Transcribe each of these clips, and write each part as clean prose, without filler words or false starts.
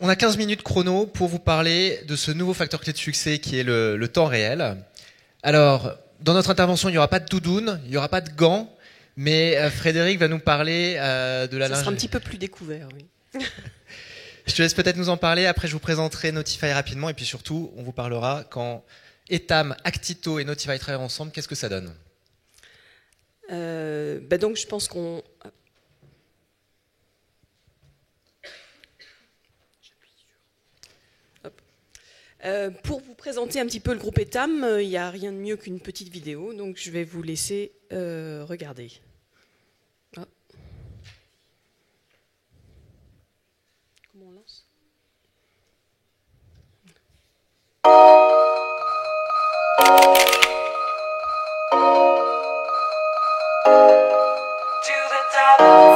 On a 15 minutes chrono pour vous parler de ce nouveau facteur clé de succès qui est le temps réel. Alors, dans notre intervention, il n'y aura pas de doudoune, il n'y aura pas de gants, mais Frédéric va nous parler de la lingerie. Ça sera un petit peu plus découvert, oui. Je te laisse peut-être nous en parler, après je vous présenterai Notify rapidement, et puis surtout, on vous parlera quand Etam, Actito et Notify travaillent ensemble, qu'est-ce que ça donne? Donc je pense qu'on... pour vous présenter un petit peu le groupe Etam, il n'y a rien de mieux qu'une petite vidéo, donc je vais vous laisser regarder. Ah. Comment on lance ?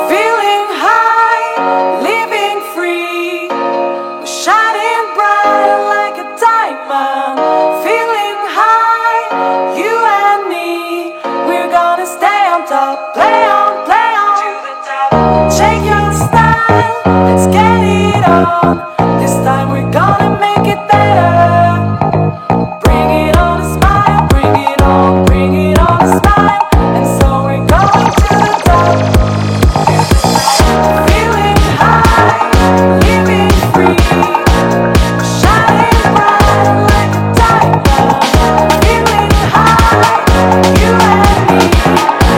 Feeling high, living free, shining bright like a diamond. Feeling high, you and me, we're gonna stay on top, play on, play on. Shake your style, let's get it on. This time we're gonna make it better. Bring it on a smile, bring it on a smile. And so we're going to the top. Feeling high, living free, shining bright like a diamond. Feeling high, you and me,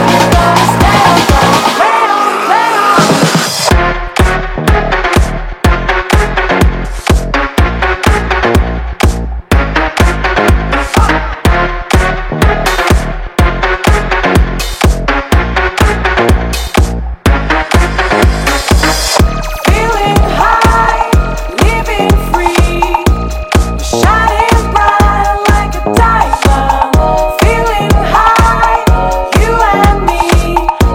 we're gonna stay on top, play on, play on. Feeling high, living free, shining bright like a diamond. Feeling high, you and me,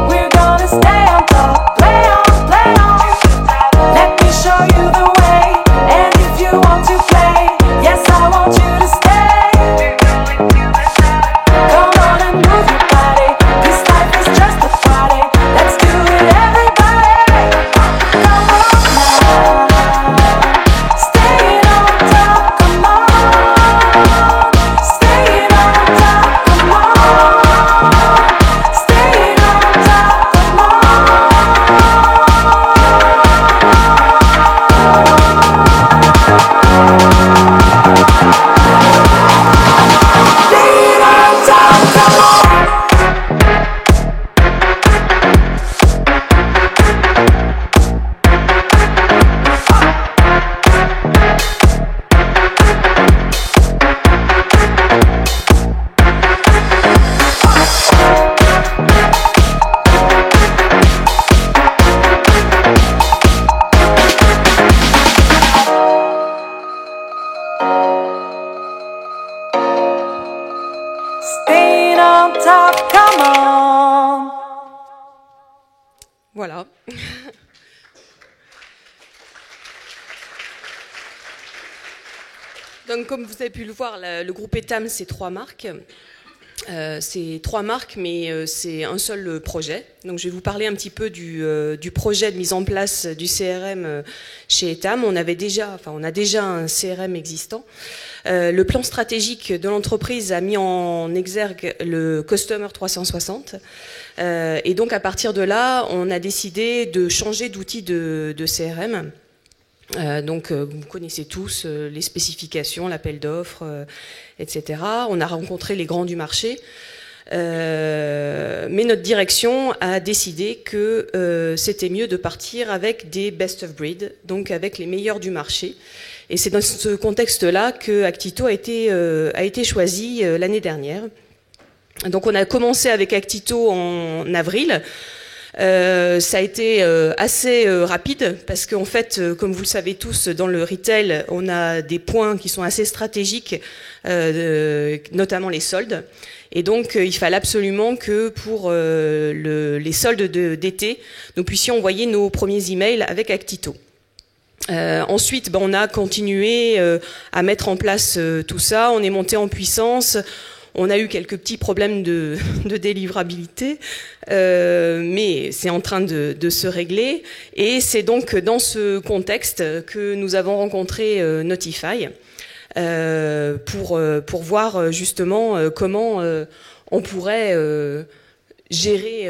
we're gonna stay on top, play on, play on. Let me show you the way, and if you want to play, yes I want you to stay. Come on and move your body, this life is just a party. Let's do it everybody. Come on now, staying on top, come on. Staying on top, come on. Staying on top, come on. Staying on top, come on. Staying on top, come on. Voilà. Donc, comme vous avez pu le voir, le groupe Etam, c'est 3 marques. C'est 3 marques, mais c'est un seul projet. Donc, je vais vous parler un petit peu du projet de mise en place du CRM chez Etam. On a déjà un CRM existant. Le plan stratégique de l'entreprise a mis en exergue le Customer 360. Et donc, à partir de là, on a décidé de changer d'outil de CRM. Vous connaissez tous les spécifications, l'appel d'offres, etc. On a rencontré les grands du marché. Mais notre direction a décidé que c'était mieux de partir avec des best of breed, donc avec les meilleurs du marché. Et c'est dans ce contexte-là que Actito a été choisi l'année dernière. Donc on a commencé avec Actito en avril. Ça a été assez rapide parce qu'en fait, comme vous le savez tous, dans le retail, on a des points qui sont assez stratégiques, notamment les soldes. Et donc, il fallait absolument que pour les soldes d'été, nous puissions envoyer nos premiers emails avec Actito. Ensuite, on a continué à mettre en place tout ça. On est monté en puissance. On a eu quelques petits problèmes de délivrabilité, mais c'est en train de se régler. Et c'est donc dans ce contexte que nous avons rencontré Notify pour voir justement comment on pourrait gérer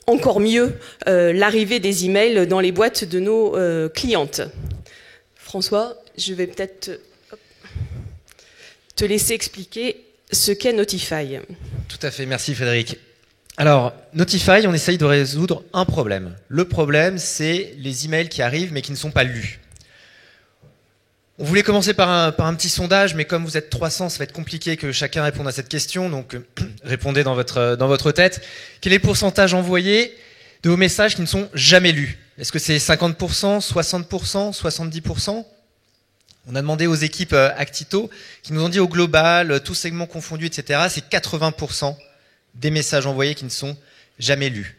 encore mieux l'arrivée des emails dans les boîtes de nos clientes. François, je vais peut-être te laisser expliquer ce qu'est Notify. Tout à fait, merci Frédéric. Alors, Notify, on essaye de résoudre un problème. Le problème, c'est les emails qui arrivent mais qui ne sont pas lus. On voulait commencer par un petit sondage, mais comme vous êtes 300, ça va être compliqué que chacun réponde à cette question, donc répondez dans votre tête. Quel est le pourcentage envoyé de vos messages qui ne sont jamais lus? Est-ce que c'est 50%, 60%, 70%? On a demandé aux équipes Actito, qui nous ont dit au global, tous segments confondus, etc., c'est 80% des messages envoyés qui ne sont jamais lus.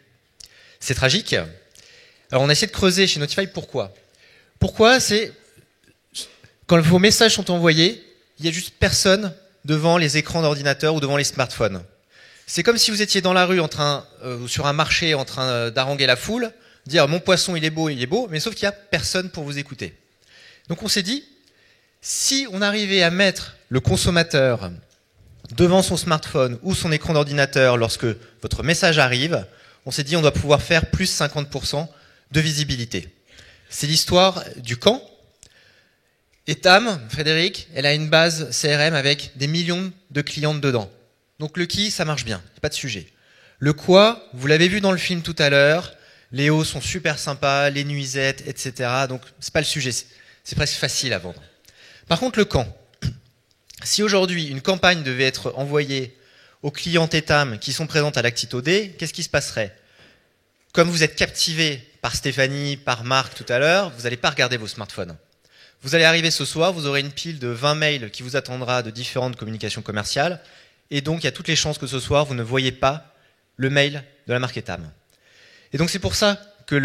C'est tragique. Alors on a essayé de creuser chez Notify pourquoi. Pourquoi? C'est quand vos messages sont envoyés, il n'y a juste personne devant les écrans d'ordinateur ou devant les smartphones. C'est comme si vous étiez dans la rue ou sur un marché en train d'haranguer la foule, dire mon poisson il est beau, mais sauf qu'il n'y a personne pour vous écouter. Donc on s'est dit, si on arrivait à mettre le consommateur devant son smartphone ou son écran d'ordinateur lorsque votre message arrive, on s'est dit on doit pouvoir faire plus 50% de visibilité. C'est l'histoire du quand. Etam, Frédéric, elle a une base CRM avec des millions de clientes dedans. Donc le qui, ça marche bien, pas de sujet. Le quoi, vous l'avez vu dans le film tout à l'heure, les hauts sont super sympas, les nuisettes, etc. Donc c'est pas le sujet, c'est presque facile à vendre. Par contre le quand. Si aujourd'hui une campagne devait être envoyée aux clientes Etam qui sont présentes à l'Actito D, qu'est-ce qui se passerait? Comme vous êtes captivé par Stéphanie, par Marc tout à l'heure, vous n'allez pas regarder vos smartphones. Vous allez arriver ce soir, vous aurez une pile de 20 mails qui vous attendra de différentes communications commerciales. Et donc, il y a toutes les chances que ce soir, vous ne voyez pas le mail de la marque Etam. Et donc, c'est pour ça que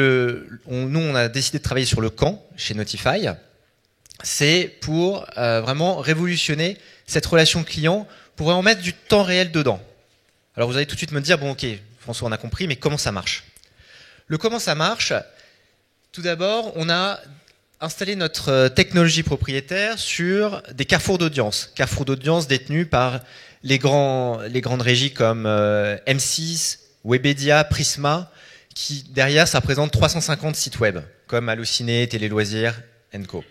nous, on a décidé de travailler sur le quand chez Notify. C'est pour vraiment révolutionner cette relation client, pour vraiment mettre du temps réel dedans. Alors, vous allez tout de suite me dire, bon, ok, François, on a compris, mais comment ça marche? Le comment ça marche, tout d'abord, on a installer notre technologie propriétaire sur des carrefours d'audience. Carrefours d'audience détenus par les grandes régies comme M6, Webedia, Prisma, qui derrière, ça représente 350 sites web, comme Allociné, Télé Loisirs, Co.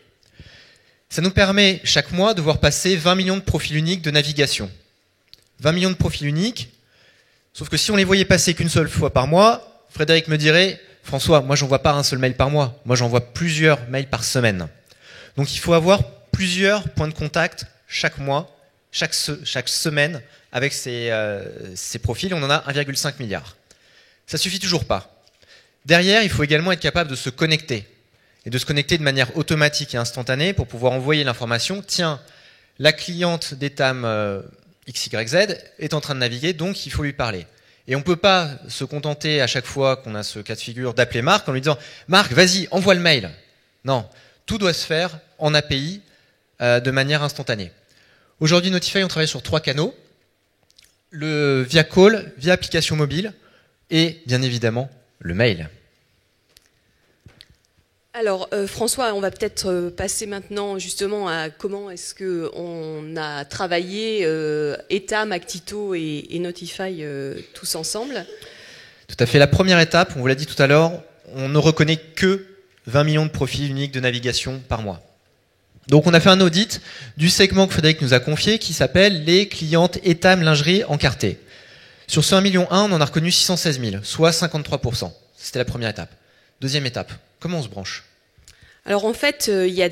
Ça nous permet chaque mois de voir passer 20 millions de profils uniques de navigation. 20 millions de profils uniques, sauf que si on les voyait passer qu'une seule fois par mois, Frédéric me dirait François, moi j'envoie pas un seul mail par mois, moi j'envoie plusieurs mails par semaine. Donc il faut avoir plusieurs points de contact chaque mois, chaque semaine avec ces profils. On en a 1,5 milliard. Ça suffit toujours pas. Derrière, il faut également être capable de se connecter et de se connecter de manière automatique et instantanée pour pouvoir envoyer l'information. Tiens, la cliente d'Etam XYZ est en train de naviguer, donc il faut lui parler. Et on ne peut pas se contenter à chaque fois qu'on a ce cas de figure d'appeler Marc en lui disant « Marc, vas-y, envoie le mail ». Non, tout doit se faire en API de manière instantanée. Aujourd'hui, Notify, on travaille sur 3 canaux. Via call, via application mobile et bien évidemment le mail. Alors François, on va peut-être passer maintenant justement à comment est-ce qu'on a travaillé Etam, Actito et Notify tous ensemble. Tout à fait. La première étape, on vous l'a dit tout à l'heure, on ne reconnaît que 20 millions de profils uniques de navigation par mois. Donc on a fait un audit du segment que Frédéric nous a confié qui s'appelle les clientes Etam lingerie encartées. Sur ce 1,1 million, on en a reconnu 616 000, soit 53%. C'était la première étape. Deuxième étape, comment on se branche? Alors en fait, il y a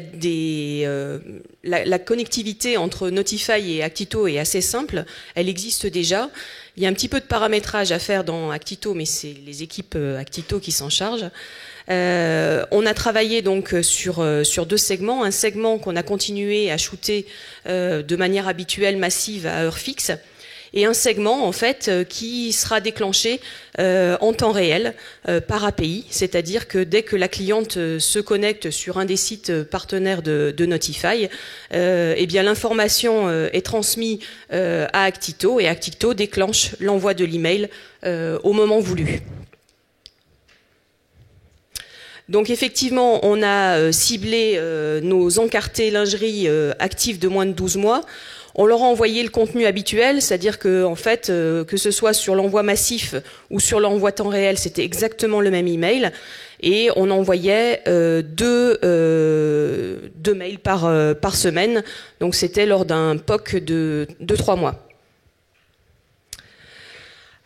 la connectivité entre Notify et Actito est assez simple. Elle existe déjà. Il y a un petit peu de paramétrage à faire dans Actito, mais c'est les équipes Actito qui s'en chargent. On a travaillé donc sur 2 segments. Un segment qu'on a continué à shooter de manière habituelle, massive, à heure fixe. et un segment en fait qui sera déclenché en temps réel par API, c'est-à-dire que dès que la cliente se connecte sur un des sites partenaires de Notify, eh bien l'information est transmise à Actito et Actito déclenche l'envoi de l'email au moment voulu. Donc effectivement, on a ciblé nos encartés lingerie actifs de moins de 12 mois. On leur a envoyé le contenu habituel, c'est-à-dire que en fait, que ce soit sur l'envoi massif ou sur l'envoi temps réel, c'était exactement le même email. Et on envoyait deux mails par semaine. Donc c'était lors d'un POC de 3 mois.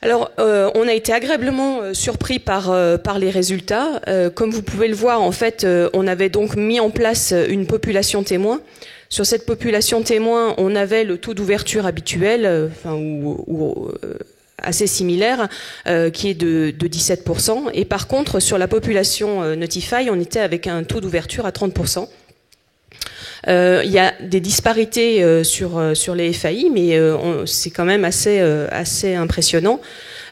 Alors, on a été agréablement surpris par les résultats. Comme vous pouvez le voir, en fait, on avait donc mis en place une population témoin. Sur cette population témoin, on avait le taux d'ouverture habituel, assez similaire, qui est de 17%. Et par contre, sur la population Notify, on était avec un taux d'ouverture à 30%. Il y a des disparités sur les FAI, mais c'est quand même assez impressionnant.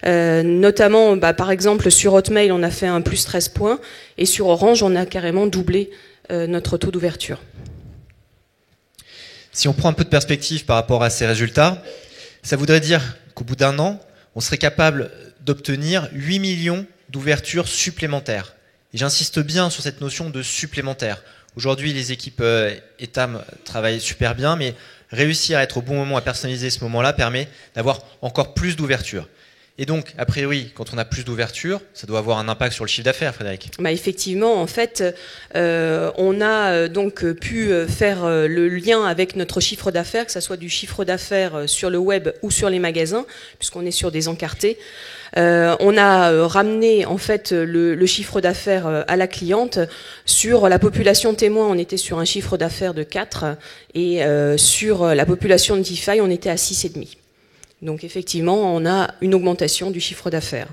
Notamment, par exemple, sur Hotmail, on a fait un plus 13 points, et sur Orange, on a carrément doublé notre taux d'ouverture. Si on prend un peu de perspective par rapport à ces résultats, ça voudrait dire qu'au bout d'un an, on serait capable d'obtenir 8 millions d'ouvertures supplémentaires. Et j'insiste bien sur cette notion de supplémentaire. Aujourd'hui, les équipes ETAM travaillent super bien, mais réussir à être au bon moment, à personnaliser ce moment-là, permet d'avoir encore plus d'ouverture. Et donc, a priori, quand on a plus d'ouverture, ça doit avoir un impact sur le chiffre d'affaires, Frédéric. Effectivement, en fait, on a donc pu faire le lien avec notre chiffre d'affaires, que ce soit du chiffre d'affaires sur le web ou sur les magasins, puisqu'on est sur des encartés. On a ramené en fait le chiffre d'affaires à la cliente. Sur la population témoin, on était sur un chiffre d'affaires de 4 et sur la population Notify, on était à 6,5. Donc effectivement, on a une augmentation du chiffre d'affaires.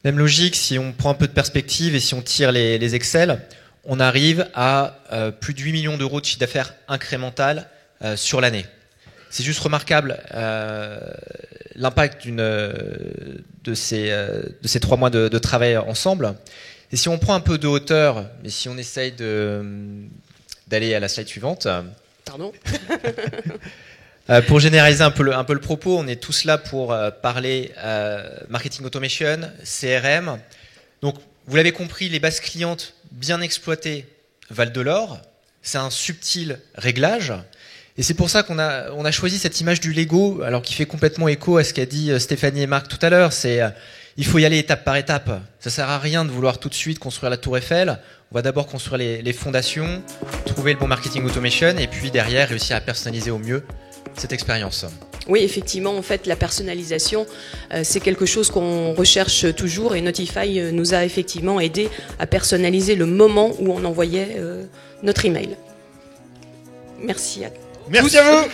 Même logique, si on prend un peu de perspective et si on tire les Excel, on arrive à plus de 8 millions d'euros de chiffre d'affaires incrémental sur l'année. C'est juste remarquable l'impact de ces 3 mois de travail ensemble. Et si on prend un peu de hauteur, et si on essaye d'aller à la slide suivante. Pardon. Pour généraliser un peu le propos, on est tous là pour parler marketing automation, CRM. Donc, vous l'avez compris, les bases clientes bien exploitées valent de l'or. C'est un subtil réglage. Et c'est pour ça qu'on a choisi cette image du Lego, alors qui fait complètement écho à ce qu'a dit Stéphanie et Marc tout à l'heure. Il faut y aller étape par étape. Ça sert à rien de vouloir tout de suite construire la tour Eiffel. On va d'abord construire les fondations, trouver le bon marketing automation, et puis derrière réussir à personnaliser au mieux cette expérience. Oui, effectivement, en fait, la personnalisation, c'est quelque chose qu'on recherche toujours, et Notify nous a effectivement aidé à personnaliser le moment où on envoyait notre email. Merci à Merci à vous.